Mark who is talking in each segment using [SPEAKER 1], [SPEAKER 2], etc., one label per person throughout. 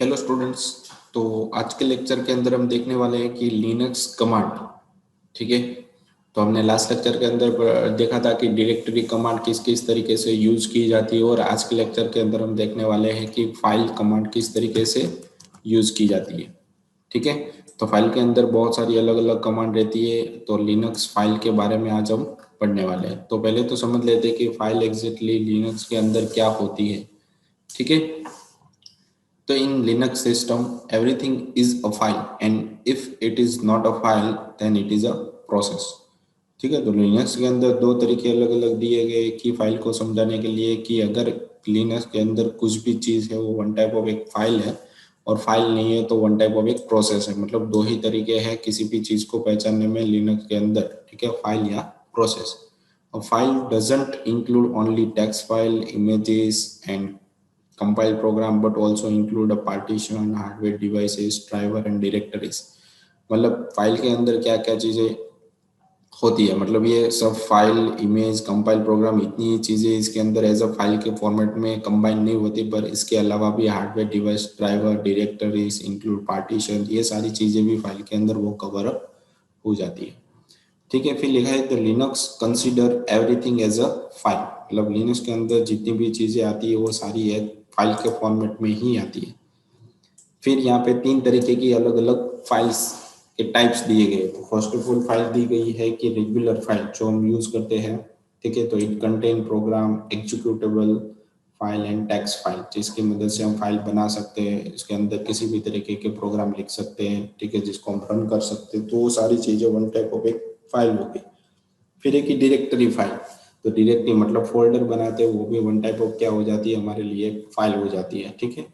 [SPEAKER 1] Hello students. तो आज के लेक्चर के अंदर हम देखने वाले हैं कि लिनक्स कमांड। ठीक है। तो हमने लास्ट लेक्चर के अंदर देखा था कि डायरेक्टरी कमांड किस किस तरीके से यूज की जाती है, और आज के लेक्चर के अंदर हम देखने वाले हैं कि फाइल कमांड किस तरीके से यूज की जाती है। ठीक है। तो फाइल के अंदर बहुत सारी अलग अलग कमांड रहती है, तो लिनक्स फाइल के बारे में आज हम पढ़ने वाले हैं। तो पहले तो समझ लेते हैं कि फाइल एग्जैक्टली लिनक्स के अंदर क्या होती है। ठीक है। So in Linux system, everything is a file, and if it is not a file, then it is a process. ठीक है। तो लिनक्स के अंदर दो तरीके अलग अलग दिए गए कि फाइल को समझाने के लिए, कि अगर लिनक्स के अंदर कुछ भी चीज है वो वन टाइप ऑफ एक फाइल है, और फाइल नहीं है तो वन टाइप ऑफ एक प्रोसेस है। मतलब दो ही तरीके हैं किसी भी चीज को पहचानने में लिनक्स के अंदर। ठीक है, फाइल या process. A file doesn't include only text file, images, and compile program, but also include a partition, hardware devices, driver and directories। मतलब फाइल के अंदर क्या क्या चीजें होती है, मतलब ये सब फाइल, इमेज, कंपाइल प्रोग्राम, इतनी ही चीजें इसके अंदर एज अ फाइल के फॉर्मेट में कंबाइन नहीं होती, पर इसके अलावा भी hardware device, driver, directories, include partition, ये सारी चीजें भी फाइल के अंदर वो कवर अप हो जाती है। ठीक है। फिर लिखा है the Linux consider everything as a file. मतलब लिनक्स के अंदर जितनी भी चीजें आती है वो सारी एक फाइल के फॉर्मेट में ही आती है। फिर यहाँ पे तीन तरीके की अलग अलग फाइल्स के टाइप्स दिए गए। तो फर्स्ट ऑफ ऑल फाइल दी गई है कि रेगुलर फाइल जो हम यूज करते हैं। ठीक है। तो it contain program, executable file and text file, जिसकी मदद से हम फाइल बना सकते हैं, इसके अंदर किसी भी तरीके के प्रोग्राम लिख सकते हैं। ठीक है, जिसको हम रन कर सकते हैं। तो वो सारी चीजें वन टाइप ऑफ एक फाइल होगी। फिर एक डायरेक्टरी फाइल, तो डायरेक्टरी मतलब फोल्डर बनाते हैं, वो भी वन टाइप ऑफ क्या हो जाती है, हमारे लिए फाइल हो जाती है। ठीक है।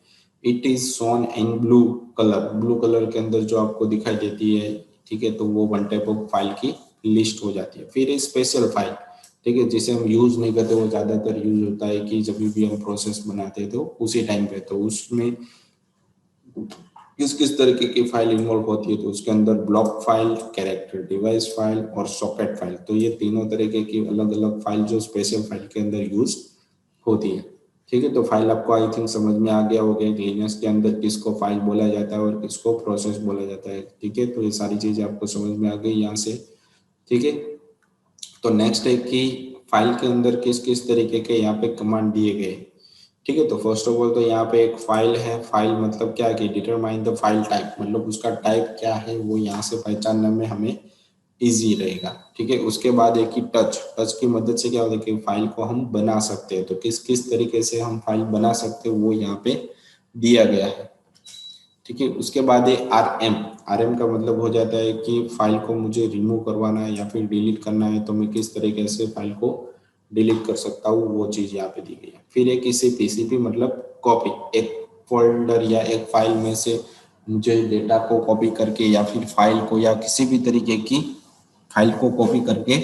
[SPEAKER 1] It is shown in blue colour, blue colour के अंदर जो आपको दिखाई देती है। ठीक है, तो वो वन टाइप ऑफ फाइल की लिस्ट हो जाती है। फिर एक स्पेशल फाइल, ठीक है, जिसे हम यूज नहीं करते, वो ज्यादातर यूज होता है कि जब भी हम प्रोसेस बनाते हैं तो उसी टाइम पे, तो उसमें किस किस तरीके की फाइल इन्वॉल्व होती है। तो उसके अंदर block file, character device file और सॉकेट फाइल, तो ये तीनों तरीके की अलग अलग फाइल जो स्पेशल फाइल के अंदर यूज होती है। ठीक है। तो फाइल आपको आई थिंक समझ में आ गया होगा कि लिनक्स के अंदर किसको फाइल बोला जाता है और किसको प्रोसेस बोला जाता है। ठीक है, तो ये सारी चीजें आपको समझ में आ गई यहाँ से। ठीक है। तो नेक्स्ट है कि फाइल के अंदर किस किस तरीके के यहाँ पे कमांड दिए गए। ठीक है। तो फर्स्ट ऑफ ऑल तो यहाँ पे एक फाइल है। फाइल मतलब क्या कि डिटरमाइन द फाइल टाइप, मतलब उसका टाइप क्या है वो यहाँ से पहचानने में हमें इजी रहेगा। ठीक है। उसके बाद एक ही टच, टच की मदद से क्या होता है कि फाइल को हम बना सकते हैं। तो किस किस तरीके से हम फाइल बना सकते हैं वो यहाँ पे दिया गया है। ठीक है। उसके बाद है आरएम। आरएम का मतलब हो जाता है कि फाइल को मुझे रिमूव करवाना है या फिर डिलीट करना है, तो मैं किस तरीके से फाइल को डिलीट कर सकता हूँ, वो चीज यहाँ पे दी गई है। फिर एक सीपी, सीपी मतलब कॉपी, एक फोल्डर या एक फाइल में से मुझे डेटा को कॉपी करके, या फिर फाइल को या किसी भी तरीके की फाइल को कॉपी करके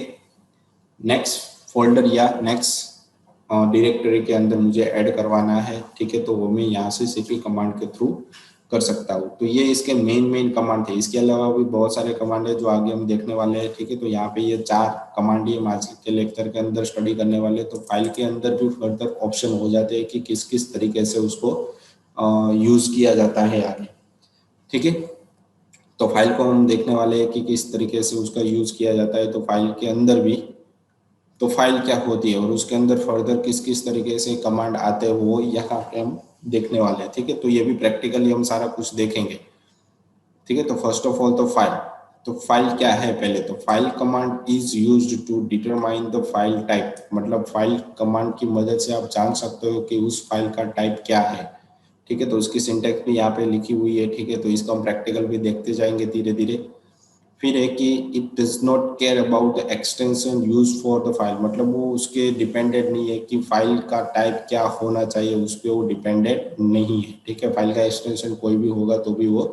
[SPEAKER 1] नेक्स्ट फोल्डर या नेक्स्ट डायरेक्टरी के अंदर मुझे ऐड करवाना है। ठीक है, तो वो मैं यहाँ से सीपी कमांड के थ्रू कर सकता हूँ। तो ये इसके मेन कमांड थे। इसके अलावा भी बहुत सारे कमांड है जो आगे हम देखने वाले हैं। ठीक है, तो यहाँ पे ये चार कमांड ही हम आज के लेक्चर के अंदर स्टडी करने वाले। तो फाइल के अंदर भी फर्दर ऑप्शन हो जाते हैं कि किस किस तरीके से उसको यूज किया जाता है आगे। ठीक है। तो फाइल को हम देखने वाले हैं कि किस तरीके से उसका यूज किया जाता है। तो फाइल के अंदर भी तो फाइल क्या होती है और उसके अंदर फर्दर किस किस तरीके से कमांड आते हैं वो यहाँ पे हम देखने वाले हैं। ठीक है, तो ये भी प्रैक्टिकली हम सारा कुछ देखेंगे। ठीक है। तो फर्स्ट ऑफ ऑल तो फाइल, तो फाइल क्या है पहले। तो file command is used to determine the file type, मतलब फाइल कमांड की मदद से आप जान सकते हो कि उस फाइल का टाइप क्या है। ठीक है, तो उसकी सिंटैक्स भी यहाँ पे लिखी हुई है। ठीक है, तो इसका हम प्रैक्टिकल भी देखते जाएंगे धीरे धीरे। फिर है कि it does not care about the extension use for the file, मतलब वो उसके डिपेंडेंट नहीं है कि फाइल का टाइप क्या होना चाहिए, उस पर वो डिपेंडेंट नहीं है। ठीक है, फाइल का एक्सटेंशन कोई भी होगा तो भी वो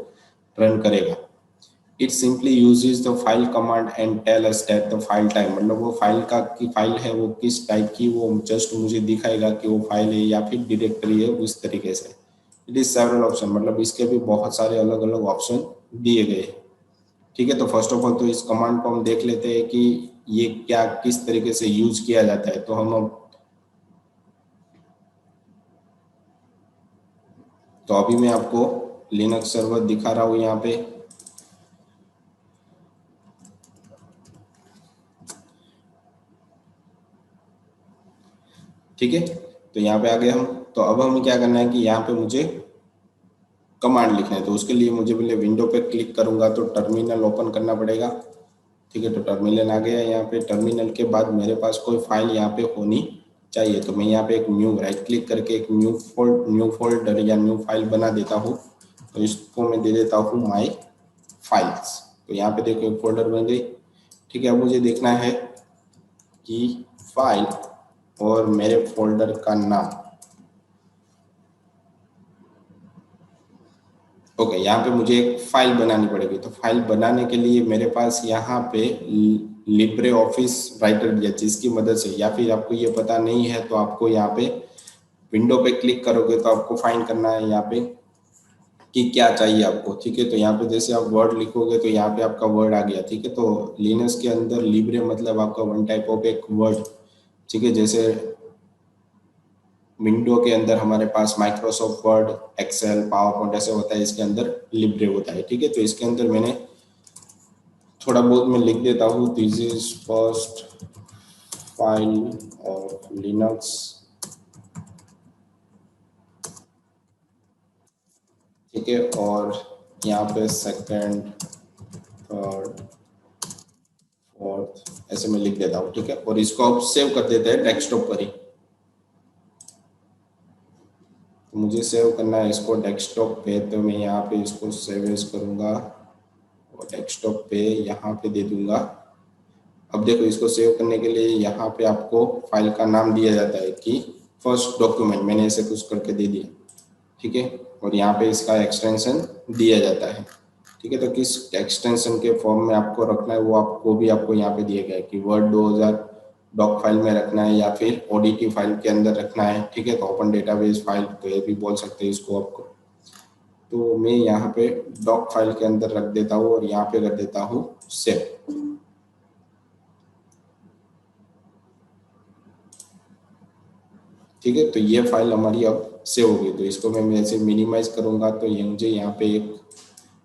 [SPEAKER 1] रन करेगा। It simply uses the file command and tell us that the file type, मतलब वो फाइल का की फाइल है वो किस टाइप की, वो जस्ट मुझे दिखाएगा कि वो फाइल है या फिर डायरेक्टरी है, उस तरीके से। इट इज सेवरल ऑप्शन, मतलब इसके भी बहुत सारे अलग अलग ऑप्शन दिए गए हैं। ठीक है, तो फर्स्ट ऑफ ऑल तो इस कमांड को हम देख लेते हैं कि ये क्या किस तरीके से यूज किया जाता है। तो हम अब तो अभी मैं आपको लिनक्स सर्वर दिखा रहा हूँ यहाँ पे। ठीक है, तो यहाँ पे आ गए हम। तो अब हमें क्या करना है कि यहाँ पे मुझे कमांड लिखना है। तो उसके लिए मुझे पहले विंडो पे क्लिक करूंगा तो टर्मिनल ओपन करना पड़ेगा। ठीक है, तो टर्मिनल आ गया यहाँ पे। टर्मिनल के बाद मेरे पास कोई फाइल यहाँ पे होनी चाहिए। तो मैं यहाँ पे एक न्यू राइट क्लिक करके एक न्यू फोल्डर या न्यू फाइल बना देता हूँ। तो इसको मैं दे देता हूँ माई फाइल्स। तो यहाँ पे देखो एक फोल्डर बन गई। ठीक है, अब मुझे देखना है कि फाइल और मेरे फोल्डर का नाम। ओके, यहाँ पे मुझे एक फाइल बनानी पड़ेगी। तो फाइल बनाने के लिए मेरे पास यहाँ पे लिब्रे ऑफिस राइटर दिया, जिसकी मदद से, या फिर आपको ये पता नहीं है तो आपको यहाँ पे विंडो पे क्लिक करोगे तो आपको फाइंड करना है यहाँ पे कि क्या चाहिए आपको। ठीक है, तो यहाँ पे जैसे आप वर्ड लिखोगे तो यहाँ पे आपका वर्ड आ गया। ठीक है, तो लिनक्स के अंदर लिब्रे मतलब आपका वन टाइप ऑफ एक वर्ड। ठीक है, जैसे विंडो के अंदर हमारे पास Microsoft Word, Excel, PowerPoint ऐसे होता है, इसके अंदर लिब्रे होता है। ठीक है, तो इसके अंदर मैंने थोड़ा बहुत मैं लिख देता हूँ, this is first file of Linux. ठीक है, और यहाँ पे सेकंड, थर्ड, फोर्थ ऐसे मैं लिख देता हूँ। ठीक है, और इसको आप सेव कर देते हैं डेस्कटॉप पर ही। तो मुझे सेव करना है इसको डेस्कटॉप पे, तो मैं यहाँ पे इसको सेव एज करूँगा और डेस्कटॉप पे यहाँ पे दे दूंगा। अब देखो, इसको सेव करने के लिए यहाँ पे आपको फाइल का नाम दिया जाता है कि फर्स्ट डॉक्यूमेंट, मैंने ऐसे कुछ करके दे दिया। ठीक है, और यहाँ पे इसका एक्सटेंशन दिया जाता है। ठीक है, तो किस एक्सटेंशन के फॉर्म में आपको रखना है वो आपको यहाँ पे दिया गया है कि वर्ड 2000 डॉक फाइल में रखना है या फिर ओडीटी फाइल के अंदर रखना है। ठीक है, तो ओपन डेटाबेस फाइल तो ये भी बोल सकते हैं इसको आपको। तो मैं यहाँ पे डॉक फाइल के अंदर रख देता हूँ और यहाँ पे कर देता हूँ सेव। ठीक है, तो ये फाइल हमारी अब सेव होगी। तो इसको मैं ऐसे मिनिमाइज करूंगा तो ये मुझे यहाँ पे एक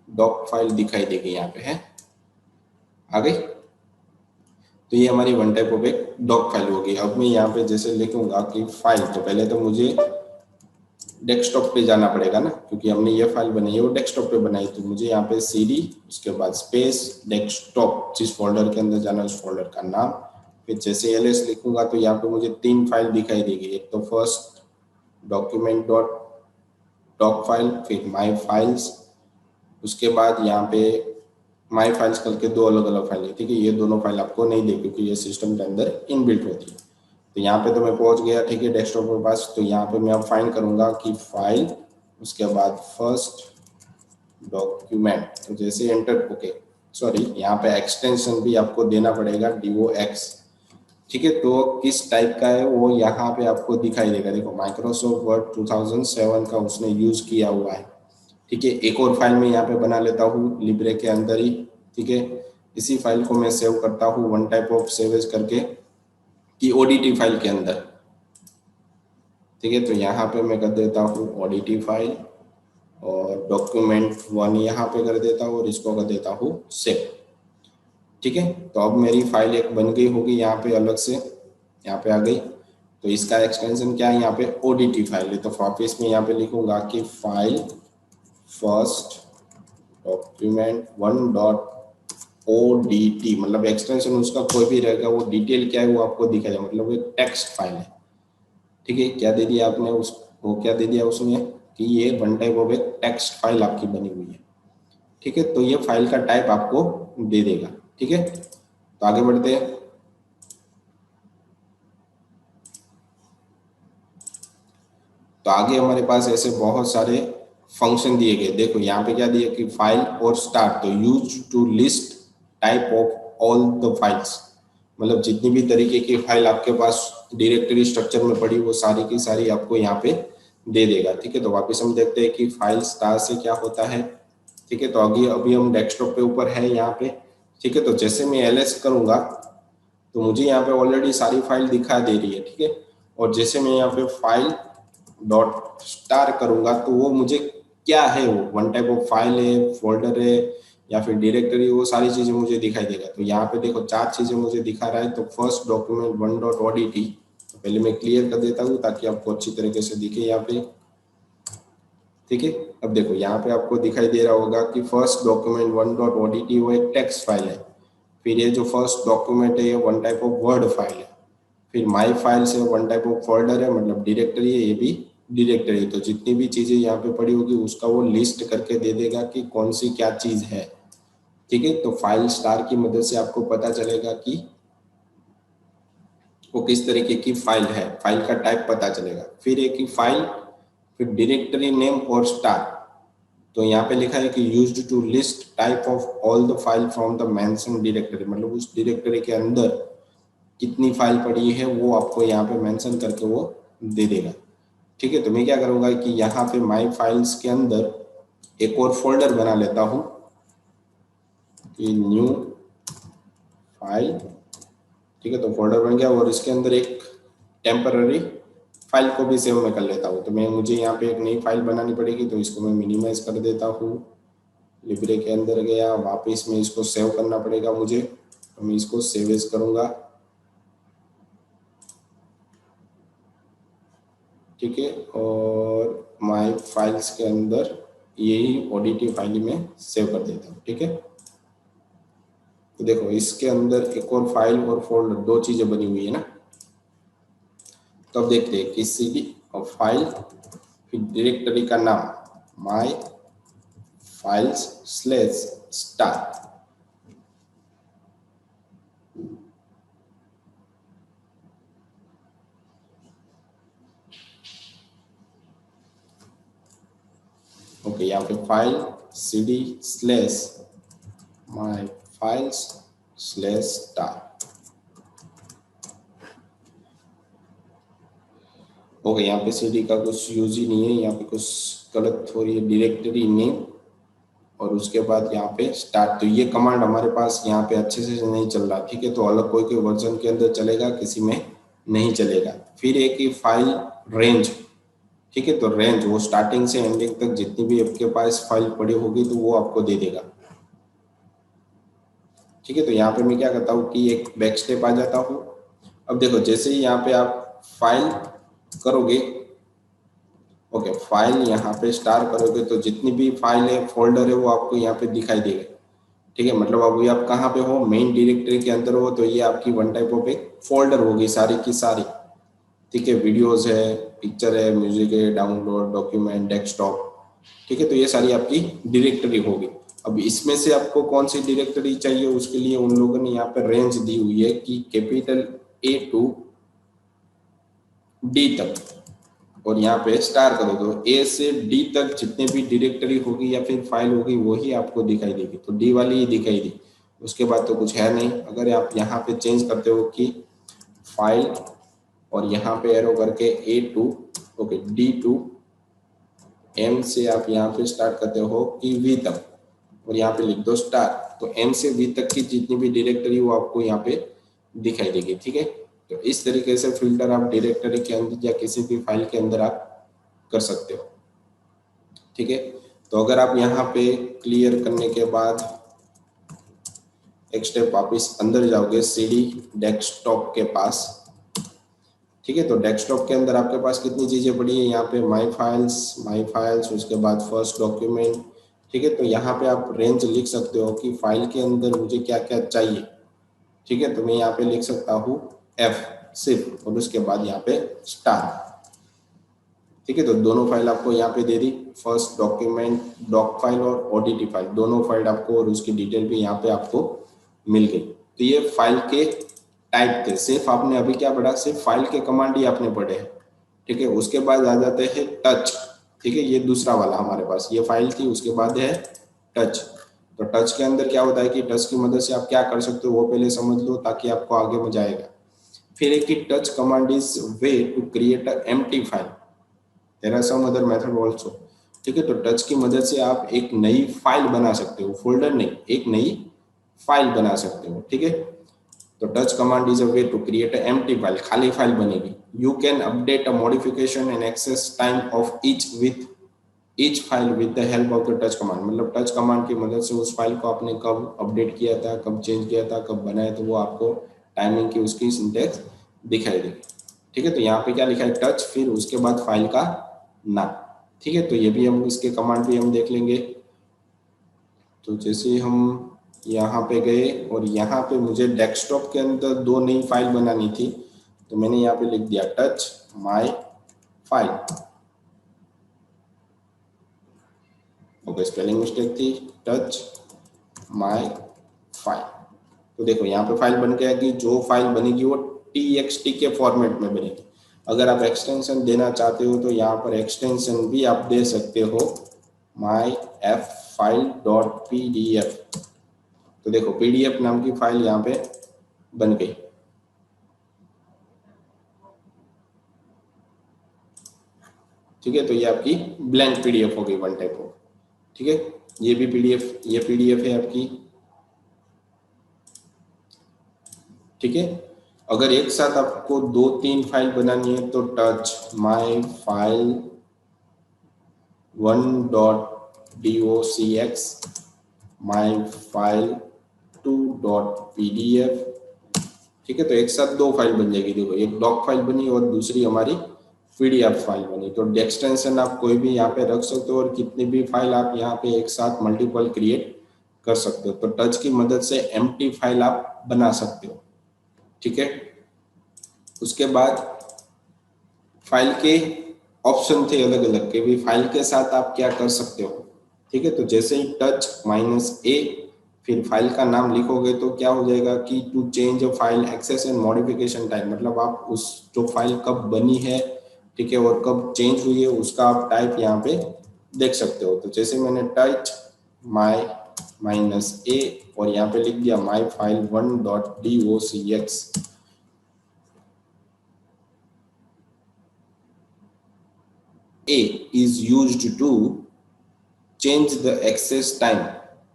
[SPEAKER 1] डॉक फाइल दिखाई देगी, यहाँ पे है, आ गई। तो ये हमारी वन टाइप ऑफ एक डॉक फाइल होगी। अब मैं यहाँ पे जैसे लिखूंगा कि फाइल, तो पहले तो मुझे डेस्कटॉप पे जाना पड़ेगा ना, क्योंकि हमने ये फाइल बनाई है वो डेस्कटॉप पे बनाई। तो मुझे यहाँ पे CD, उसके बाद स्पेस डेस्कटॉप, जिस फोल्डर के अंदर जाना है उस फोल्डर का नाम, फिर जैसे LS लिखूंगा तो यहाँ पे मुझे 3 फाइल दिखाई देगी। एक तो first document dot doc file, फिर माई फाइल्स, उसके बाद यहाँ पे माई फाइल्स करके 2 अलग अलग फाइल है। ठीक है, ये दोनों फाइल आपको नहीं दे क्योंकि ये सिस्टम के अंदर इनबिल्ट होती है। तो यहाँ पे तो मैं पहुंच गया। ठीक है, डेस्कटॉप के पास। तो यहाँ पे मैं अब फाइंड करूंगा कि फाइल, उसके बाद फर्स्ट डॉक्यूमेंट, तो जैसे एंटर, ओके सॉरी, यहाँ पे एक्सटेंशन भी आपको देना पड़ेगा DOX। ठीक है, तो किस टाइप का है वो यहाँ पे आपको दिखाई देगा। देखो, माइक्रोसॉफ्ट वर्ड 2007 का उसने यूज किया हुआ है। ठीक है, एक और फाइल में यहाँ पे बना लेता हूँ लिब्रे के अंदर ही। ठीक है, इसी फाइल को मैं सेव करता हूँ वन टाइप ऑफ सेवेज करके कि ODT फाइल के अंदर। ठीक है, तो यहाँ पे मैं कर देता हूँ ODT फाइल और डॉक्यूमेंट 1 यहाँ पे कर देता हूँ और इसको कर देता हूँ सेव। ठीक है, तो अब मेरी फाइल एक बन गई होगी यहाँ पे अलग से, यहाँ पे आ गई। तो इसका एक्सटेंशन क्या है, यहाँ पे ODT फाइल है। तो वापिस में यहाँ पे लिखूंगा कि file first document 1 dot ODT, मतलब एक्सटेंशन उसका कोई भी रहेगा, वो डिटेल क्या है वो आपको दिखाएगा, मतलब एक टेक्स्ट फाइल है। ठीक है, क्या दे दिया आपने उसको, क्या दे दिया उसमें कि ये वन टाइप ऑफ एक टेक्स्ट फाइल आपकी बनी हुई है। ठीक है, तो ये फाइल का टाइप आपको दे देगा। ठीक है, तो आगे बढ़ते हैं। तो आगे हमारे पास ऐसे बहुत सारे फंक्शन दिए गए। देखो यहाँ पे क्या दिया कि फाइल और स्टार्ट, तो use to list type of all the files, मतलब जितनी भी तरीके की फाइल आपके पास डायरेक्टरी स्ट्रक्चर में पड़ी वो सारी की सारी आपको यहाँ पे दे देगा। ठीक है, तो वापस हम देखते हैं कि फाइल स्टार से क्या होता है। ठीक है, तो अभी हम डेस्कटॉप पे ऊपर है यहाँ पे। ठीक है, तो जैसे मैं LS करूंगा तो मुझे यहाँ पे ऑलरेडी सारी फाइल दिखा दे रही है। ठीक है, और जैसे मैं यहाँ पे फाइल डॉट स्टार करूंगा तो वो मुझे क्या है वो, वन टाइप ऑफ फाइल है, फोल्डर है या फिर डायरेक्टरी, वो सारी चीजें मुझे दिखाई देगा। तो यहाँ पे देखो 4 चीजें मुझे दिखा रहा है। तो फर्स्ट डॉक्यूमेंट 1.odt, तो पहले मैं क्लियर कर देता हूँ ताकि आपको अच्छी तरीके से दिखे यहाँ पे। ठीक है, अब देखो यहाँ पे आपको दिखाई दे रहा होगा कि फर्स्ट डॉक्यूमेंट 1.odt वो एक टेक्स्ट फाइल है। फिर ये जो फर्स्ट डॉक्यूमेंट है ये one type of word file है। फिर माई फाइल्स है, वन टाइप ऑफ फोल्डर है, मतलब डायरेक्टरी है, ये भी डायरेक्टरी है। तो जितनी भी चीजें यहाँ पे पड़ी होगी उसका वो लिस्ट करके दे देगा कि कौन सी क्या चीज है। ठीक है, तो फाइल स्टार की मदद से आपको पता चलेगा कि वो किस तरीके की फाइल है, फाइल का टाइप पता चलेगा। फिर एक ही फाइल, फिर डायरेक्टरी नेम और स्टार। तो यहाँ पे लिखा है कि used to list type of all the file from the mention directory, मतलब उस डायरेक्टरी के अंदर कितनी फाइल पड़ी है वो आपको यहाँ पे मेंशन करके वो दे देगा। ठीक है, तो मैं क्या करूँगा कि यहाँ पे माई फाइल्स के अंदर एक और फोल्डर बना लेता हूँ कि न्यू फाइल। ठीक है, तो फोल्डर बन गया और इसके अंदर एक टेम्पररी फाइल को भी सेव में कर लेता हूँ। तो मुझे यहाँ पे एक नई फाइल बनानी पड़ेगी, तो इसको मैं मिनिमाइज कर देता हूँ। लिब्रे के अंदर गया, वापस में इसको सेव करना पड़ेगा मुझे, तो मैं इसको सेव एज करूँगा। ठीक है, और माय फाइल्स के अंदर यही ओडीटी फाइल में सेव कर देता हूँ। ठीक है, तो देखो इसके अंदर एक और फाइल और फोल्डर, दो चीजें बनी हुई है ना। तो अब देखते हैं किसी की फाइल, फिर डायरेक्टरी का नाम my files slash star. Okay, यहाँ पे file cd slash my files slash star. Okay, यहाँ पे cd का कुछ यूज ही नहीं है, यहाँ पे कुछ गलत हो रही है, डायरेक्टरी नेम और उसके बाद यहाँ पे स्टार्ट। तो ये कमांड हमारे पास यहाँ पे अच्छे से नहीं चल रहा। ठीक है, तो अलग कोई कोई वर्जन के अंदर चलेगा, किसी में नहीं चलेगा। फिर एक ही फाइल रेंज। ठीक है, तो रेंज वो स्टार्टिंग से एंडिंग तक जितनी भी आपके पास फाइल पड़ी होगी तो वो आपको दे देगा। ठीक है, तो यहाँ पे मैं क्या करता हूँ कि एक बैक स्टेप आ जाता हूँ। अब देखो जैसे ही यहाँ पे आप फाइल करोगे, ओके, फाइल यहाँ पे स्टार करोगे तो जितनी भी फाइल है, फोल्डर है, वो आपको यहाँ पे दिखाई देगा। ठीक है, मतलब अभी आप कहाँ पे हो, मेन डायरेक्टरी के अंदर हो, तो ये आपकी वन टाइप ऑफ एक फोल्डर होगी सारी की सारी। ठीक है, वीडियोस है, पिक्चर है, म्यूजिक है, डाउनलोड, डॉक्यूमेंट, डेस्कटॉप। ठीक है, तो ये सारी आपकी डायरेक्टरी होगी। अब इसमें से आपको कौन सी डायरेक्टरी चाहिए, उसके लिए उन लोगों ने यहाँ पर रेंज दी हुई है कि कैपिटल A to D तक, और यहाँ पे स्टार करो तो A से D तक जितने भी डायरेक्टरी होगी या फिर फाइल होगी वही आपको दिखाई देगी। तो D वाली ही दिखाई दी, उसके बाद तो कुछ है नहीं। अगर आप यहाँ पे चेंज करते हो कि फाइल और यहाँ पे एरो करके A to okay D to M से आप यहाँ पे स्टार्ट करते हो कि V तक, और यहाँ पे लिख दो स्टार, तो M से V तक की जितनी भी डायरेक्टरी वो आपको यहाँ पे दिखाई देगी। ठीक है, तो इस तरीके से फिल्टर आप डायरेक्टरी के अंदर या किसी भी फाइल के अंदर आप कर सकते हो। ठीक है, तो अगर आप यहाँ पे क्लियर करने के बाद एक स्टेप वापस अंदर जाओगे CD डेस्कटॉप के पास। ठीक है, तो डेस्कटॉप के अंदर आपके पास कितनी चीजें पड़ी है, यहाँ पे माई फाइल्स, उसके बाद फर्स्ट डॉक्यूमेंट। ठीक है, तो यहाँ पे आप रेंज लिख सकते हो कि फाइल के अंदर मुझे क्या क्या चाहिए। ठीक है, तो मैं यहाँ पे लिख सकता हूँ F सिर्फ, और उसके बाद यहाँ पे स्टार। ठीक है, तो दोनों फाइल आपको यहाँ पे दे दी, फर्स्ट डॉक्यूमेंट डॉक फाइल और ODT फाइल, दोनों फाइल आपको, और उसकी डिटेल भी यहाँ पे आपको मिल गई। तो ये फाइल के टाइप थे। सिर्फ आपने अभी क्या पढ़ा, सिर्फ फाइल के कमांड ही आपने पढ़े हैं। ठीक है, उसके बाद आ जाते हैं टच। ठीक है, ये दूसरा वाला हमारे पास, ये फाइल थी, उसके बाद है टच। तो टच के अंदर क्या होता है कि टच की मदद से आप क्या कर सकते हो वो पहले समझ लो ताकि आपको आगे मजा आएगा। फिर एक ही touch command is way to create a empty file, there are some other method also. ठीक है, तो टच की मदद से आप एक नई फाइल बना सकते हो, फोल्डर नहीं, एक नई फाइल बना सकते हो। ठीक है, तो touch command is a way to create a empty file, खाली फाइल बनेगी। You can update a modification and access time of each with each file with the help of the touch command, मतलब touch command की मदद से उस file को आपने कब अपडेट किया था, कब चेंज किया था, कब बनाया, तो वो आपको टाइमिंग की उसकी सिंटेक्स दिखाई देगी। ठीक है, तो यहाँ पे क्या लिखा है, टच, फिर उसके बाद फाइल का नाम। ठीक है, तो ये भी हम इसके कमांड भी हम देख लेंगे। तो जैसे हम यहाँ पे गए और यहाँ पे मुझे डेस्कटॉप के अंदर दो नई फाइल बनानी थी, तो मैंने यहाँ पे लिख दिया touch my file. Okay, spelling mistake थी, टच माय फाइल। तो देखो यहाँ पे फाइल बन गया कि जो फाइल बनेगी वो txt के फॉर्मेट में बनेगी। अगर आप एक्सटेंशन देना चाहते हो तो यहाँ पर एक्सटेंशन भी आप दे सकते हो, myffile.pdf। तो देखो pdf नाम की फाइल यहाँ पे बन गई। ठीक है, तो ये आपकी ब्लैंक पीडीएफ हो गई, वन टाइप हो। ठीक है, ये भी पीडीएफ, ये पीडीएफ है आपकी। ठीक है, अगर एक साथ आपको 2-3 फाइल बनानी है तो touch my file 1.docx, my file 2.pdf। ठीक है, तो एक साथ दो फाइल बन जाएगी। देखो, एक डॉक फाइल बनी और दूसरी हमारी पीडीएफ फाइल बनी। तो एक्सटेंशन आप कोई भी यहाँ पे रख सकते हो और कितनी भी फाइल आप यहाँ पे एक साथ मल्टीपल क्रिएट कर सकते हो। तो टच की मदद से एम्प्टी फाइल आप बना सकते हो। ठीक है, उसके बाद फाइल के ऑप्शन थे अलग अलग के भी, फाइल के साथ आप क्या कर सकते हो। ठीक है, तो जैसे ही टच -a फिर फाइल का नाम लिखोगे तो क्या हो जाएगा कि to change a file access and modification time, मतलब आप उस जो फाइल कब बनी है, ठीक है, और कब चेंज हुई है उसका आप टाइप यहाँ पे देख सकते हो। तो जैसे मैंने टच माय -a और यहाँ पे लिख दिया my file 1.docx। A is used to change the access time.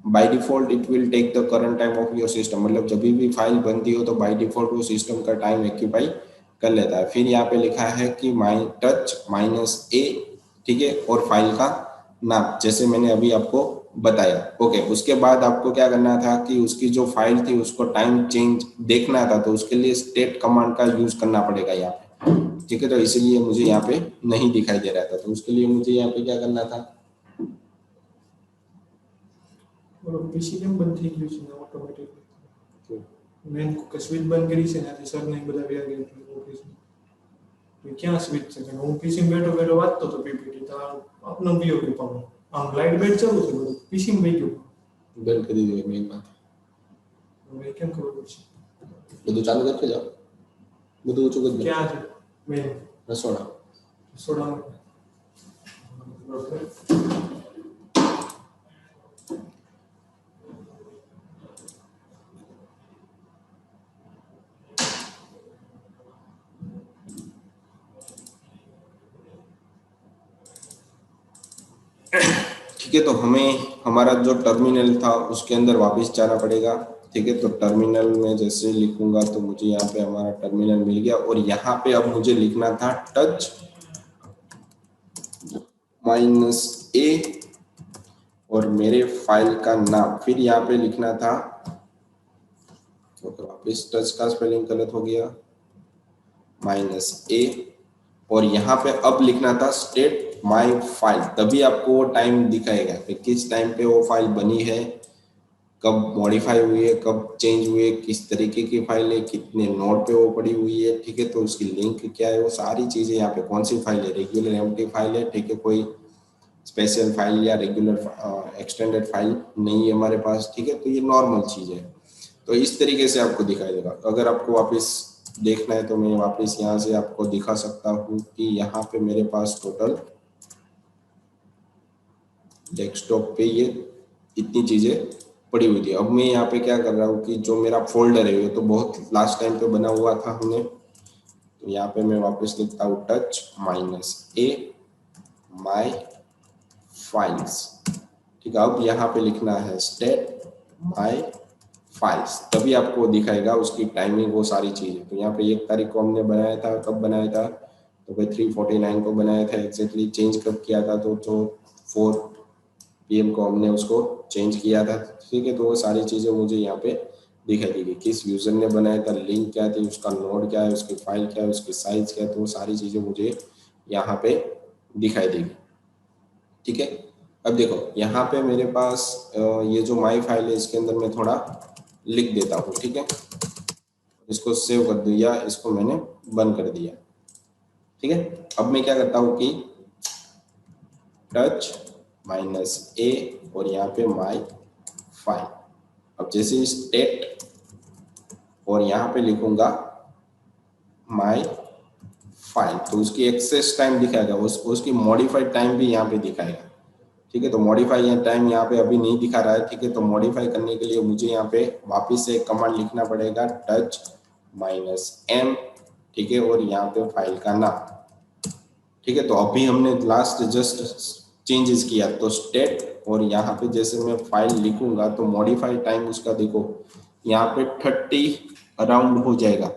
[SPEAKER 1] By default it will take the current time of your system, मतलब जब भी फाइल बनती हो तो बाय डिफॉल्ट वो सिस्टम का टाइम एक्यूपाई कर लेता है। फिर यहाँ पे लिखा है कि माई टच -a, ठीक है, और फाइल का नाम जैसे मैंने अभी आपको बताया। ओके, उसके बाद आपको क्या करना था कि उसकी जो फाइल थी उसको टाइम चेंज देखना था, तो उसके लिए स्टेट कमांड का यूज करना पड़ेगा यहाँ पे। ठीक है, तो इसीलिए मुझे यहाँ पे नहीं दिखाई दे रहा था, तो उसके लिए मुझे यहाँ पे क्या करना था,
[SPEAKER 2] पीसी કેમ બંધ થઈ ગયું છે ઓટોમેટિક મેન સ્વિચ બંધ કરી છે ને સર ને બધા વ્યા ગયા ઓફિસ में क्या स्विच છે કે હું પીસી માં બેઠો બેઠો વાંચતો તો પીપીટી તો આપનો પીઓ કે પાઉં આમ લાઈટ બેટ ચાલુ છે બધું પીસી માં ગયું
[SPEAKER 1] બંધ કરી દો મેં बात
[SPEAKER 2] હવે કેમ ખબર પડશે
[SPEAKER 1] બધું ચાલુ કરકે જાઓ, બધું ઓછું કરી દો।
[SPEAKER 2] क्या છે મેન
[SPEAKER 1] રસોડા
[SPEAKER 2] સોડા
[SPEAKER 1] ठीक है, तो हमें हमारा जो टर्मिनल था उसके अंदर वापस जाना पड़ेगा। ठीक है, तो टर्मिनल में जैसे लिखूंगा तो मुझे यहाँ पे हमारा टर्मिनल मिल गया और यहाँ पे अब मुझे लिखना था टच -a और मेरे फाइल का नाम, फिर यहाँ पे लिखना था, तो वापस टच का स्पेलिंग गलत हो गया, -a, और यहाँ पे अब लिखना था स्टेट माय फाइल, तभी आपको वो टाइम दिखाएगा कि किस टाइम पे वो फाइल बनी है, कब मॉडिफाई हुई है, कब चेंज हुई है, किस तरीके की फाइल है, कितने नोड पे वो पड़ी हुई है। ठीक है, तो उसकी लिंक क्या है, वो सारी चीजें यहाँ पे, कौन सी फाइल है, रेगुलर एम्प्टी फाइल है, ठीक है, कोई स्पेशल फाइल या रेगुलर एक्सटेंडेड फाइल नहीं है हमारे पास। ठीक है, तो ये नॉर्मल चीज है। तो इस तरीके से आपको दिखाई देगा। अगर आपको वापस देखना है तो मैं वापस यहाँ से आपको दिखा सकता हूँ कि यहाँ पे मेरे पास टोटल डेस्कटॉप पे ये इतनी चीजें पड़ी हुई थी। अब मैं यहाँ पे क्या कर रहा हूँ कि जो मेरा फोल्डर है ये तो बहुत लास्ट टाइम पे बना हुआ था हमने, तो यहाँ पे मैं वापस लिखता हूँ टच -a माय फाइल्स। ठीक है, अब यहाँ पे लिखना है स्टेट माय फाइल्स, तभी आपको दिखाएगा उसकी टाइमिंग, वो सारी चीजें। तो यहाँ पे 1 तारीख को हमने बनाया था, कब बनाया था, तो भाई 3:49 को बनाया था एग्जैक्टली। चेंज कब किया था, तो जो 4 PM को हमने उसको चेंज किया था, ठीक है। तो वो सारी चीज़ें मुझे यहाँ पे दिखाई देगी, किस यूज़र ने बनाया था, लिंक क्या थी, उसका नोड क्या है, उसकी फाइल क्या है, उसकी साइज क्या है, तो वो सारी चीज़ें मुझे यहाँ पे दिखाई देगी, ठीक है। अब देखो यहाँ पे मेरे पास ये जो माई फाइल है इसके अंदर मैं थोड़ा लिख देता हूँ, ठीक है। इसको सेव कर दिया, इसको मैंने बंद कर दिया, ठीक है। अब मैं क्या करता हूँ कि -a और यहाँ पे माई फाइल, अब जैसे स्टेट और यहाँ पे लिखूंगा माई फाइल, तो उसकी एक्सेस टाइम दिखाएगा, उसकी मॉडिफाइड टाइम भी यहाँ पे दिखाएगा, ठीक है। तो मॉडिफाई टाइम यहाँ पे अभी नहीं दिखा रहा है, ठीक है। तो मॉडिफाई करने के लिए मुझे यहाँ पे वापस से कमांड लिखना पड़ेगा -m, ठीक है, और यहाँ पे फाइल का नाम, ठीक है। तो अभी हमने लास्ट जस्ट चेंजेस किया, तो स्टेट और यहाँ पे जैसे मैं फाइल लिखूंगा तो मॉडिफाई टाइम उसका देखो यहाँ पे 30 अराउंड हो जाएगा,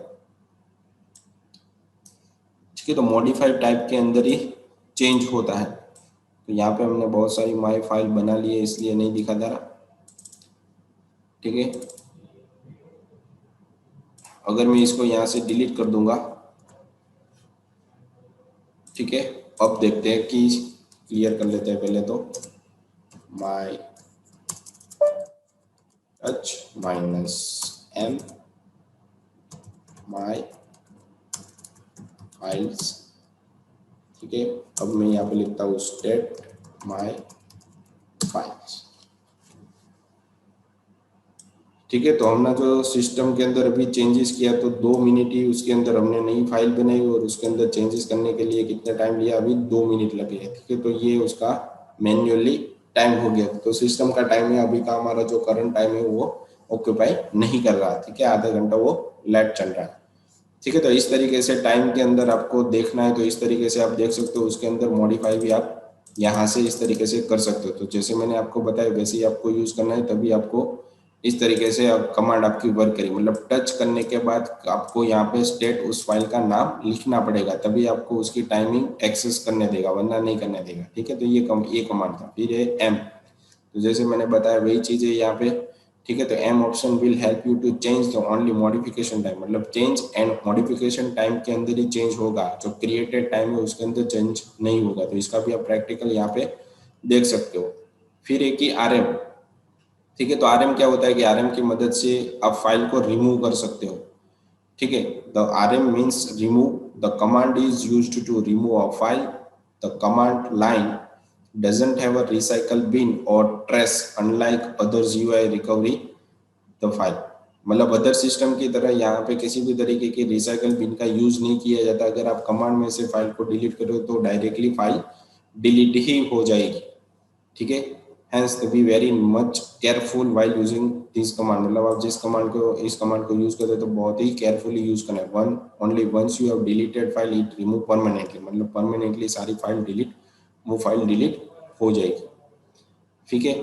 [SPEAKER 1] ठीक है। तो मॉडिफाई टाइप के अंदर ही चेंज होता है। तो यहाँ पे हमने बहुत सारी माई फाइल बना ली है इसलिए नहीं दिखा जा रहा, ठीक है। अगर मैं इसको यहाँ से डिलीट कर दूंगा, ठीक है। अब देखते हैं कि क्लियर कर लेते हैं पहले तो माई -m माई फाइल्स, ठीक है। अब मैं यहाँ पे लिखता हूँ स्टेट माई फाइल्स, ठीक है। तो हमने जो सिस्टम के अंदर अभी चेंजेस किया तो 2 मिनट ही उसके अंदर हमने नई फाइल बनाई और उसके अंदर चेंजेस करने के लिए कितना टाइम लिया, अभी 2 मिनट लगे, ठीक है। तो ये उसका मैन्युअली टाइम हो गया, तो सिस्टम का टाइम है अभी का हमारा जो करंट टाइम है वो ऑक्यूपाई नहीं कर रहा, ठीक है। आधा घंटा वो लेट चल रहा है, ठीक है। तो इस तरीके से टाइम के अंदर आपको देखना है तो इस तरीके से आप देख सकते हो, उसके अंदर मॉडिफाई भी आप यहाँ से इस तरीके से कर सकते हो। तो जैसे मैंने आपको बताया वैसे ही आपको यूज करना है, तभी आपको इस तरीके से आप कमांड आपकी वर्क करेगी, मतलब टच करने के बाद आपको यहाँ पे स्टेट उस फाइल का नाम लिखना पड़ेगा, तभी आपको उसकी टाइमिंग एक्सेस करने देगा, वरना नहीं करने देगा, ठीक है। तो ये कमांड था। फिर है एम, तो जैसे मैंने बताया वही चीज है यहाँ पे, ठीक है। तो M option will help you to change the only modification time, मतलब चेंज एंड मॉडिफिकेशन टाइम के अंदर ही चेंज होगा, जो क्रिएटेड टाइम है उसके अंदर चेंज नहीं होगा। तो इसका भी आप प्रैक्टिकल यहाँ पे देख सकते हो। फिर एक ही आर एम, ठीक है। तो आर एम क्या होता है कि आर एम की मदद से आप फाइल को रिमूव कर सकते हो, ठीक है। The R M means remove, the command is used to remove a file, the command line doesn't have a recycle bin or trace unlike others UI recovery the file, मतलब other system की तरह यहाँ पे किसी भी तरीके की recycle bin का यूज नहीं किया जाता। अगर आप कमांड में से फाइल को डिलीट करो तो डायरेक्टली फाइल डिलीट ही हो जाएगी, ठीक है। Hence be very much careful while using this command, मतलब आप जिस कमांड को इस कमांड को यूज करते हो तो बहुत ही केयरफुली यूज करना है। One only once you have deleted file it remove permanently, मतलब परमानेंटली सारी फाइल डिलीट, वो फाइल डिलीट हो जाएगी, ठीक है।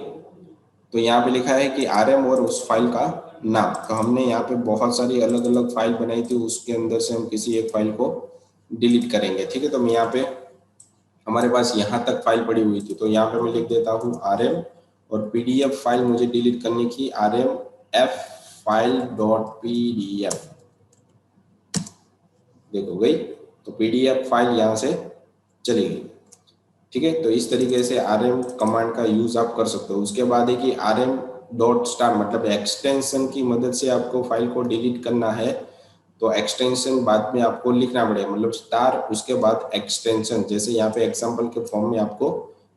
[SPEAKER 1] तो यहाँ पे लिखा है कि आरएम और उस फाइल का नाम, तो हमने यहाँ पे बहुत सारी अलग अलग फाइल बनाई थी, उसके अंदर से हम किसी एक फाइल को डिलीट करेंगे, ठीक है। तो मैं यहाँ पे हमारे पास यहाँ तक फाइल पड़ी हुई थी, तो यहाँ पे मैं लिख देता हूँ आरएम और पीडीएफ फाइल मुझे डिलीट करने की, RM F file dot PDF, देखो गई, तो पीडीएफ फाइल यहाँ से चली गई, ठीक है। तो इस तरीके से आरएम कमांड का यूज आप कर सकते हो। उसके बाद है कि आरएम डॉट स्टार, मतलब एक्सटेंशन की मदद से आपको फाइल को डिलीट करना है, तो एक्सटेंशन बाद में आपको लिखना पड़ेगा, मतलब स्टार उसके बाद एक्सटेंशन, जैसे यहाँ पे एग्जांपल के फॉर्म में आपको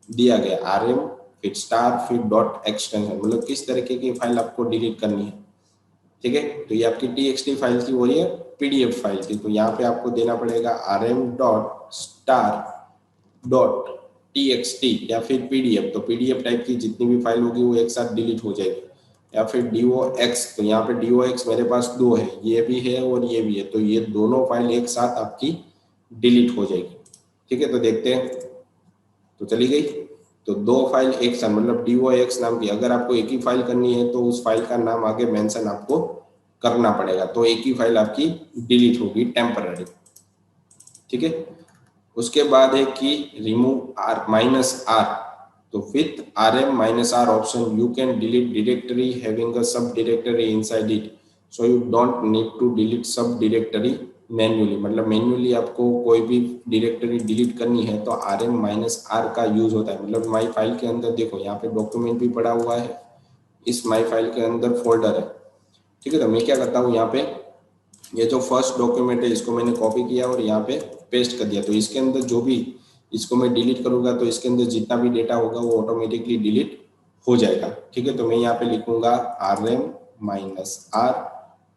[SPEAKER 1] दिया गया आरएम फिर स्टार फिर डॉट एक्सटेंशन, मतलब किस तरीके की फाइल आपको डिलीट करनी है, ठीक है। तो ये आपकी टीएक्सटी फाइल थी और ये पीडीएफ फाइल थी, तो यहाँ पे आपको देना पड़ेगा RM dot star dot TXT या फिर पीडीएफ, तो पीडीएफ टाइप की जितनी भी फाइल होगी वो एक साथ डिलीट हो जाएगी, या फिर डीओएक्स, तो यहाँ पे डीओएक्स मेरे पास दो है, ये भी है और ये भी है, तो ये दोनों फाइल एक साथ आपकी डिलीट हो जाएगी, ठीक है। तो देखते हैं, तो चली गई, तो दो फाइल एक साथ, मतलब डीओएक्स नाम की, अगर आपको एक ही फाइल करनी है तो उस फाइल का नाम आगे मेंशन आपको करना पड़ेगा, तो एक ही फाइल आपकी डिलीट होगी टेम्पररी, ठीक है। उसके बाद है कि रिमूव आर -r, तो with rm-r option you can delete directory having a subdirectory inside it, so you don't need to delete subdirectory manually, मतलब मैन्युअली आपको कोई भी डायरेक्टरी डिलीट करनी है तो rm-r का यूज होता है। मतलब माई फाइल के अंदर देखो यहाँ पे डॉक्यूमेंट भी पड़ा हुआ है, इस माई फाइल के अंदर फोल्डर है, ठीक है। तो मैं क्या करता हूँ, यहाँ पे ये जो फर्स्ट डॉक्यूमेंट है इसको मैंने कॉपी किया और यहाँ पे पेस्ट कर दिया। तो इसके अंदर जो भी इसको मैं डिलीट करूंगा तो इसके अंदर जितना भी डेटा होगा वो ऑटोमेटिकली डिलीट हो जाएगा, ठीक है। तो मैं यहाँ पे लिखूंगा rm-r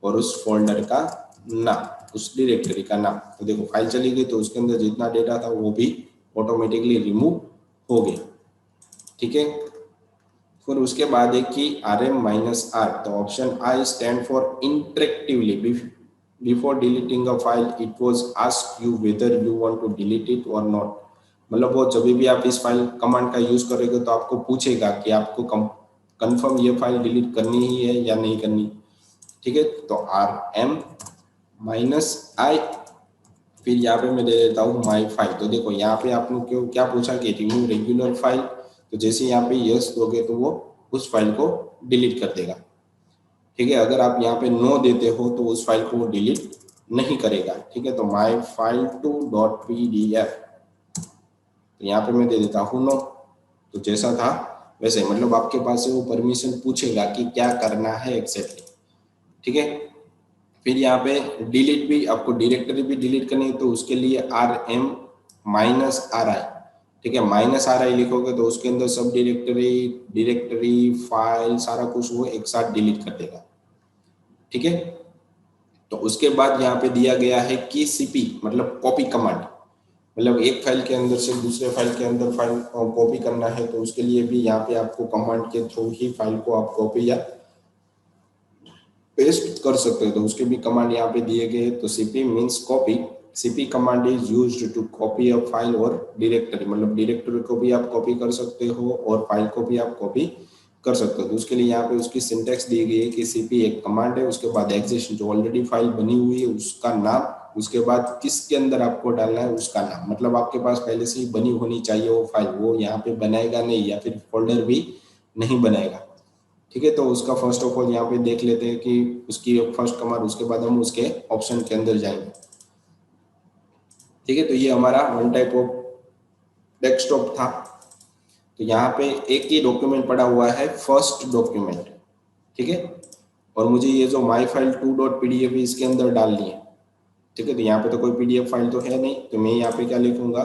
[SPEAKER 1] और उस फोल्डर का नाम, उस डायरेक्टरी का नाम। तो देखो फाइल चली गई, तो उसके अंदर जितना डेटा था वो भी ऑटोमेटिकली रिमूव हो गया, ठीक है। फिर उसके बाद है कि rm-r, तो option I stand for interactively. Before deleting a file it was asked you whether you want to delete it और नॉट। मतलब वो जब भी आप इस फाइल कमांड का यूज करोगे तो आपको पूछेगा कि आपको कंफर्म ये फाइल डिलीट करनी ही है या नहीं करनी, ठीक है। तो rm-i, फिर यहाँ पे मैं दे देता हूँ माई फाइल। तो देखो यहाँ पे आपने क्यों क्या पूछा कि रिमूव रेगुलर फाइल, तो जैसे यहाँ पे यस दोगे तो वो उस फाइल को डिलीट कर देगा, ठीक है। अगर आप यहाँ पे नो देते हो तो उस फाइल को वो डिलीट नहीं करेगा, ठीक है। तो my file to dot pdf, तो यहाँ पे मैं दे देता हूँ नो। तो जैसा था वैसे, मतलब आपके पास से वो परमिशन पूछेगा कि क्या करना है एग्जैक्टली, ठीक है। फिर यहाँ पे डिलीट भी, आपको डायरेक्टरी भी डिलीट करनी है तो उसके लिए rm-ri, ठीक है। -ri लिखोगे तो उसके अंदर सब डायरेक्टरी फाइल सारा कुछ वो एक साथ डिलीट कर देगा, ठीक है। तो उसके बाद यहाँ पे दिया गया है कि cp मतलब कॉपी कमांड, मतलब एक फाइल के अंदर से दूसरे फाइल के अंदर फाइल कॉपी करना है तो उसके लिए भी यहाँ पे आपको कमांड के थ्रू ही फाइल को आप कॉपी या पेस्ट कर सकते हो। तो उसके भी कमांड यहाँ पे दिए गए। तो cp means copy, cp command is used to copy a file or directory, मतलब डायरेक्टरी को भी आप कॉपी कर सकते हो और फाइल को भी आप कॉपी कर सकते हो। तो उसके लिए यहाँ पे उसकी सिंटेक्स दी गई है कि cp एक कमांड है, उसके बाद एग्जिस्ट जो ऑलरेडी फाइल बनी हुई है उसका नाम, उसके बाद किसके अंदर आपको डालना है उसका नाम। मतलब आपके पास पहले से ही बनी होनी चाहिए वो फाइल, वो यहाँ पे बनाएगा नहीं या फिर फोल्डर भी नहीं बनाएगा, ठीक है। तो उसका फर्स्ट ऑफ ऑल यहाँ पे देख लेते हैं कि उसकी फर्स्ट कमांड, उसके बाद हम उसके ऑप्शन के अंदर जाएंगे, ठीक है। तो ये हमारा वन टाइप ऑफ डेस्कटॉप था। तो यहाँ पे एक ही डॉक्यूमेंट पड़ा हुआ है, फर्स्ट डॉक्यूमेंट, ठीक है। और मुझे ये जो माई फाइल 2.pdf इसके अंदर डालनी है, ठीक है। तो यहाँ पे तो कोई पीडीएफ फाइल तो है नहीं, तो मैं यहाँ पे क्या लिखूंगा,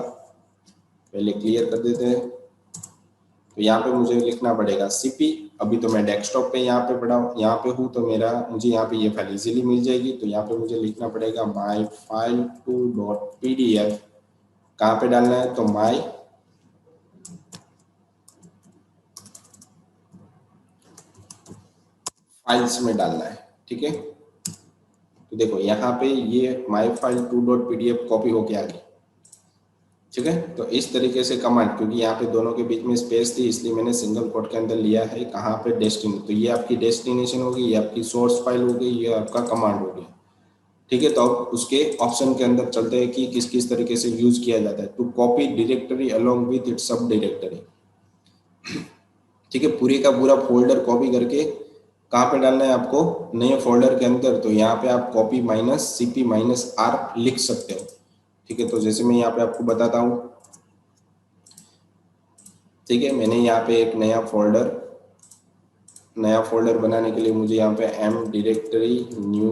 [SPEAKER 1] पहले क्लियर कर देते हैं। तो यहाँ पे मुझे लिखना पड़ेगा cp, अभी तो मैं डेस्कटॉप पे यहाँ पे पड़ा हूँ, यहाँ पे हूँ तो मुझे यहाँ पे ये फाइल इजीली मिल जाएगी। तो यहाँ पे मुझे लिखना पड़ेगा माई फाइल 2.pdf, कहाँ पे डालना है, तो माई फाइल्स में डालना है, ठीक है। तो देखो यहाँ पे ये माई फाइल 2.pdf कॉपी होके आ गई, ठीक है। तो इस तरीके से कमांड, क्योंकि यहाँ पे दोनों के बीच में स्पेस थी इसलिए मैंने सिंगल कोट के अंदर लिया है, कहाँ पे डेस्टिनेशन, तो ये आपकी डेस्टिनेशन होगी, ये आपकी सोर्स फाइल होगी, ये आपका कमांड हो गया, ठीक है। तो अब उसके ऑप्शन के अंदर चलते हैं कि किस किस तरीके से यूज किया जाता है। To copy directory along with its sub directory, ठीक है। पूरे का पूरा फोल्डर कॉपी करके कहाँ पे डालना है आपको, नए फोल्डर के अंदर। तो यहाँ पे आप कॉपी -cp-r लिख सकते हो, ठीक है। तो जैसे मैं यहाँ पे आपको बताता हूँ, ठीक है। मैंने यहाँ पे एक नया फोल्डर बनाने के लिए मुझे यहाँ पे m डायरेक्टरी न्यू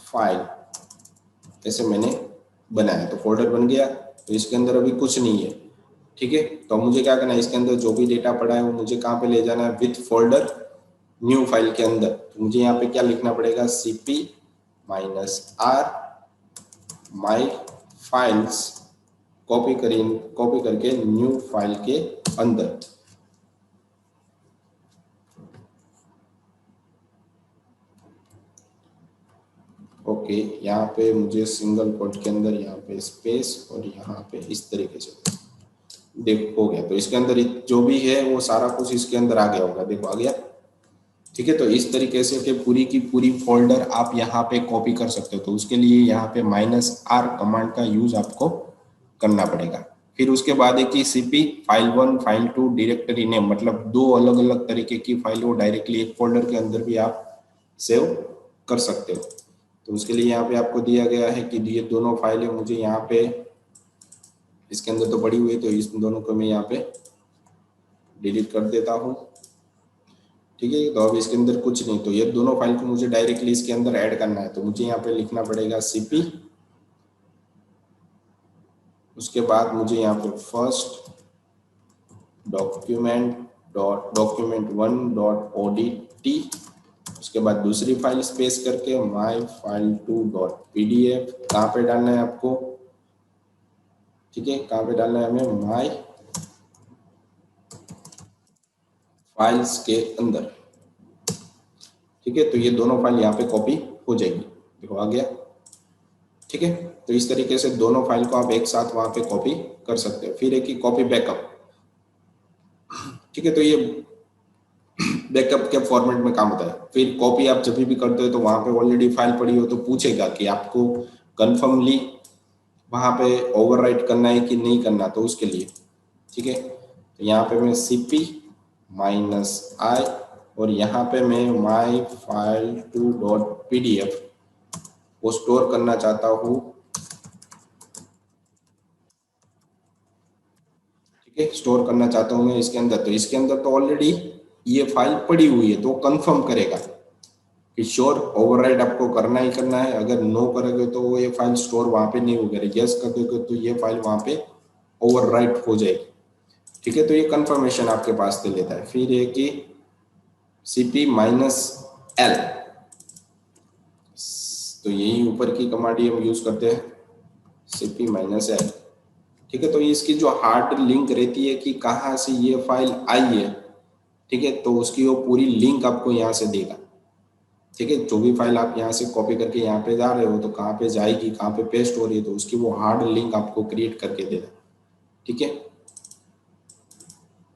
[SPEAKER 1] फाइल ऐसे मैंने बनाया, तो फोल्डर बन गया। तो इसके अंदर अभी कुछ नहीं है, ठीक है। तो मुझे क्या करना है, इसके अंदर जो भी डेटा पड़ा है वो मुझे कहाँ पे ले जाना है, विथ फोल्डर न्यू फाइल के अंदर। तो मुझे यहाँ पे क्या लिखना पड़ेगा, cp-r माई फाइल्स, कॉपी करके न्यू फाइल के अंदर, ओके। यहाँ पे मुझे सिंगल कोट के अंदर यहाँ पे स्पेस और यहाँ पे इस तरीके से हो गया। तो इसके अंदर जो भी है वो सारा कुछ इसके अंदर आ गया होगा, देखो आ गया, ठीक है। तो इस तरीके से कि पूरी की पूरी फोल्डर आप यहाँ पे कॉपी कर सकते हो। तो उसके लिए यहाँ पे -r कमांड का यूज आपको करना पड़ेगा, फिर उसके बाद है कि cp file1 file2 directory name, मतलब दो अलग अलग तरीके की फाइल वो डायरेक्टली एक फोल्डर के अंदर भी आप सेव कर सकते हो। तो उसके लिए यहाँ पे आपको दिया गया है कि ये दोनों फाइलें मुझे यहाँ पे इसके अंदर तो पड़ी हुई है, तो इस दोनों को मैं यहाँ पे डिलीट कर देता हूँ। ठीक है, तो अब इसके अंदर कुछ नहीं, तो ये दोनों फाइल को मुझे डायरेक्टली इसके अंदर ऐड करना है, तो मुझे यहाँ पे लिखना पड़ेगा cp, उसके बाद मुझे यहाँ पे फर्स्ट document1.odt, उसके बाद दूसरी फाइल स्पेस करके myfile2.pdf, कहाँ पे डालना है आपको, ठीक है, कहाँ पे डालना है हमें, माई फाइल्स के अंदर। ठीक है, तो ये दोनों फाइल यहाँ पे कॉपी हो जाएगी, देखो आ गया। ठीक है, तो इस तरीके से दोनों फाइल को आप एक साथ वहां पे कॉपी कर सकते हो। फिर एक ही कॉपी बैकअप, ठीक है, तो ये बैकअप के फॉर्मेट में काम होता है। फिर कॉपी आप जब भी करते हो तो वहां पे ऑलरेडी फाइल पड़ी हो तो पूछेगा कि आपको कन्फर्मली वहां पे ओवरराइट करना है कि नहीं करना, तो उसके लिए। ठीक है, तो यहाँ पे मैं cp -i और यहाँ पे मैं myfile2.pdf को स्टोर करना चाहता हूँ। ठीक है, स्टोर करना चाहता हूँ मैं इसके अंदर, तो इसके अंदर तो ऑलरेडी ये फाइल पड़ी हुई है, तो कंफर्म करेगा कि श्योर ओवरराइट आपको करना ही करना है। अगर नो करोगे तो ये फाइल स्टोर वहां पे नहीं होगा, यस कर दोगे तो ये फाइल वहां पे ओवरराइट हो जाएगी। ठीक है, तो ये कंफर्मेशन आपके पास से लेता है। फिर है कि cp -l, तो यही ऊपर की कमांड हम यूज करते हैं, cp -l। ठीक है, तो इसकी जो हार्ड लिंक रहती है कि कहाँ से ये फाइल आई है, ठीक है, तो उसकी वो पूरी लिंक आपको यहाँ से देगा। ठीक है, जो भी फाइल आप यहाँ से कॉपी करके यहाँ पे जा रहे हो तो कहाँ पे जाएगी, कहाँ पे पेस्ट हो रही है, तो उसकी वो हार्ड लिंक आपको क्रिएट करके देगा। ठीक है,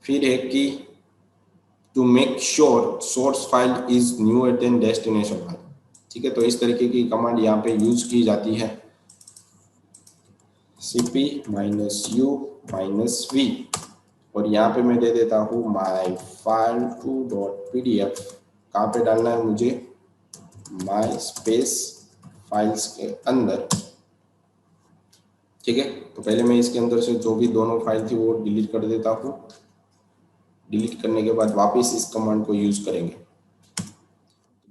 [SPEAKER 1] फिर है कि to make sure source file is newer than destination file. ठीक है, तो इस तरीके की कमांड यहाँ पे यूज की जाती है, cp -u -v, और यहाँ पे मैं दे देता हूँ myfile2.pdf, कहाँ पे डालना है मुझे, माई स्पेस फाइल्स के अंदर। ठीक है, तो पहले मैं इसके अंदर से जो भी दोनों फाइल थी वो डिलीट कर देता हूँ। डिलीट करने के बाद वापस इस कमांड को यूज करेंगे,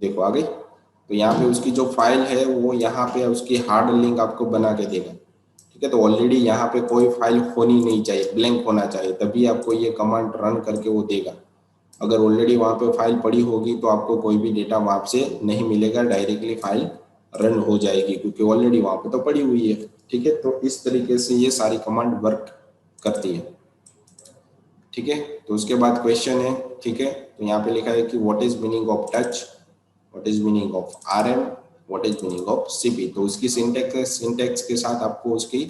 [SPEAKER 1] देखो आ गई। तो यहाँ पे उसकी जो फाइल है वो यहाँ पे उसकी हार्ड लिंक आपको बना के देगा। ठीक है, तो ऑलरेडी यहाँ पे कोई फाइल होनी नहीं चाहिए, ब्लैंक होना चाहिए, तभी आपको ये कमांड रन करके वो देगा। अगर ऑलरेडी वहाँ पे फाइल पड़ी होगी तो आपको कोई भी डेटा वहाँ से नहीं मिलेगा, डायरेक्टली फाइल रन हो जाएगी क्योंकि ऑलरेडी वहाँ पे तो पड़ी हुई है। ठीक है, तो इस तरीके से ये सारी कमांड वर्क करती है। ठीक है, तो उसके बाद क्वेश्चन है। ठीक है, तो यहाँ पे लिखा है कि what is meaning of touch, what is meaning of RM, what is meaning of CP। तो उसकी सिंटेक्स के साथ आपको उसकी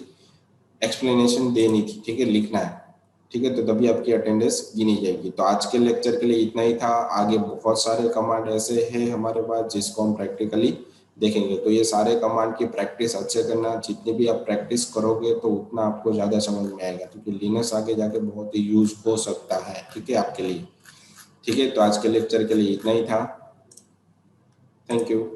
[SPEAKER 1] एक्सप्लेनेशन देनी थी। ठीक है, लिखना है। ठीक है, तो तभी आपकी अटेंडेंस गिनी जाएगी। तो आज के लेक्चर के लिए इतना ही था। आगे बहुत सारे कमांड ऐसे हैं हमारे पास जिसको हम प्रैक्टिकली देखेंगे। तो ये सारे कमांड की प्रैक्टिस अच्छे करना, जितनी भी आप प्रैक्टिस करोगे तो उतना आपको ज़्यादा समझ में आएगा, क्योंकि लिनक्स आगे जाके बहुत ही यूज हो सकता है। ठीक है, आपके लिए। ठीक है, तो आज के लेक्चर के लिए इतना ही था। Thank you.